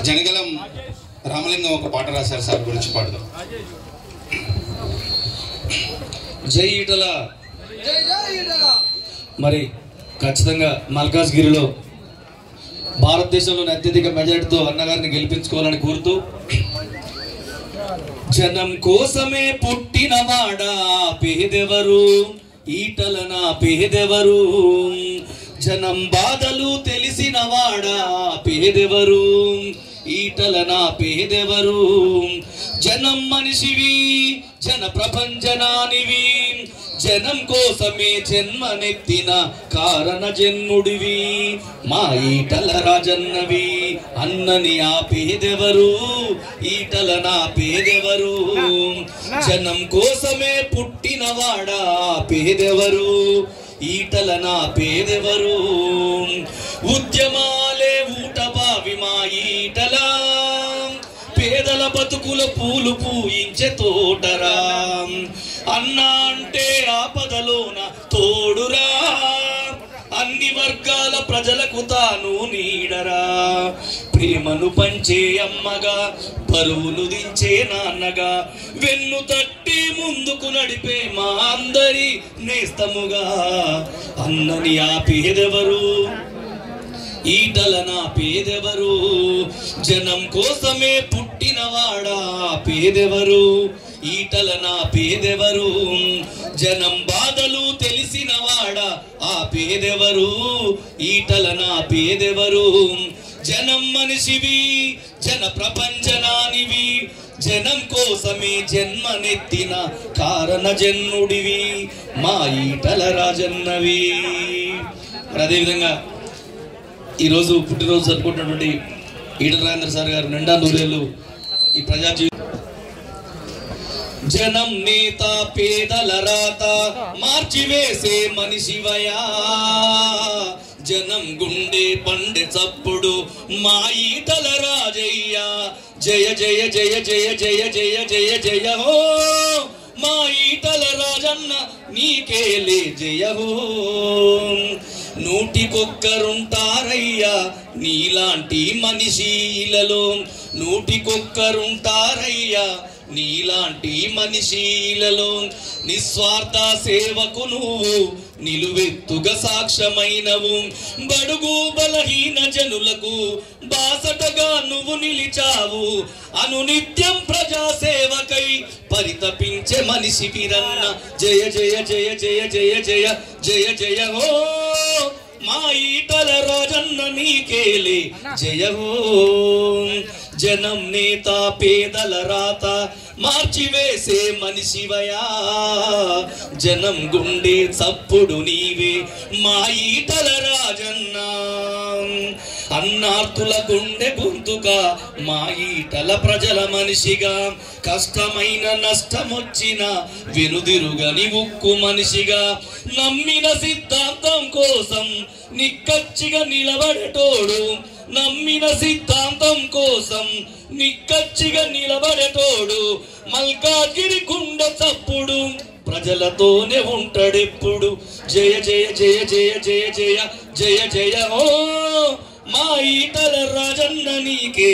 జనగలం రామలింగం ఒక పాట రాశారు సార్ గురించి పాడదాం. జై ఈటల. మరి ఖచ్చితంగా మల్కాజ్గిరిలో భారతదేశంలోని అత్యధిక మెజారిటీతో అన్నగారిని గెలిపించుకోవాలని కోరుతూ, జనం కోసమే పుట్టినవాడా పేదెవరు, ఈటల నా పేదెవరు, జనం బాధలు తెలిసినవాడా పేదెవరు, ఈటల నా పేదెవరు, జనం మనిషివి జన ప్రపంచనానివి, జనం కోసమే జన్మనెత్తిన కారణ జన్ముడివి, మా ఈటల రాజన్నవి, అన్నని ఆ పేదెవరు, ఈటల నా పేదెవరు, జనం కోసమే పుట్టినవాడా పేదెవరు, ఈటల నా పేదెవరు, ఉద్యమాలే ఊటబావి మా ఈటల, పేదల బతుకుల పూలు పూయించే తోటరా, అన్నా అంటే ఆపదలోన తోడురా, అన్ని వర్గాల ప్రజలకు తాను నీడరా, ప్రేమను పంచే అమ్మగా బరువును దించే నాన్నగా, వెన్ను తట్టి ముందుకు నడిపే మా అందరి నేస్తముగా, అన్నని ఆ పేదెవరు, ఈటల నా పేదెవరు, జనం కోసమే పుట్టినవాడా పేదెవరు, ఈటల నా పేదెవరు, జనం బాధలు తెలిసినవాడా ఆ పేదెవరు, ఈటల నా పేదెవరు, జనం మనిషివి జన ప్రపంచనానివి, జనం కోసమే జన్మనెత్తిన కారణ జన్ముడివి, మా ఈటల రాజన్నవి. అదేవిధంగా ఈరోజు పుట్టినరోజు జరుపుకుంటున్నటువంటి ఈటల రాజేంద్ర సార్ గారు నిండా నూరేళ్ళు ఈ ప్రజా జనం నేత పేదల రాత మార్చివేసే మనిషివయా, జనం గుండె పండె చప్పుడు మా ఈటల రాజయ్య, జయ జయ జయ జయ జయ జయ జయ జయ హో, మా ఈటల రాజన్న నీకేలే జయ హో, నూటికొక్కరుంటారయ్యా నీలాంటి మనిషిలలో, నూటికొక్కరుంటారయ్యా నీలాంటి మనిషిలలో, నిస్వార్థ సేవకు నువ్వు నిలువెత్తుగా సాక్ష్యమైనవు, బడుగు బలహీన జనులకు బాసటగా నువ్వు నిలిచావు, అనునిత్యం ప్రజాసేవకై పరితపించే మనిషి వీరన్న, జయ జయ జయ జయ జయ జయ జయ జయ హో, మా ఈటల రాజన్న నీకేలే జయ హో, జనం నేత పేదల రాత మార్చివేసే మనిషివయా, జనం గుండె చప్పుడు నీవే మా ఈటల రాజన్న, అన్నార్తుల గుండె గొంతుగా మా ఈటల ప్రజల మనిషిగా, కష్టమైన నష్టమొచ్చిన వెనుదిరుగని ఉక్కు మనిషిగా, నమ్మిన సిద్ధాంతం కోసం నిక్కచ్చిగా నిలబడేటోడు, నమ్మిన సిద్ధాంతం కోసం నిక్కచ్చిగా నిలబడేటోడు, మల్కాజ్గిరి గుండె చప్పుడు ప్రజలతోనే ఉంటాడెప్పుడు, జయ జయ జయ జయ జయ జయ జయ జయ ఓ, మా ఈటల రాజన్న నీకే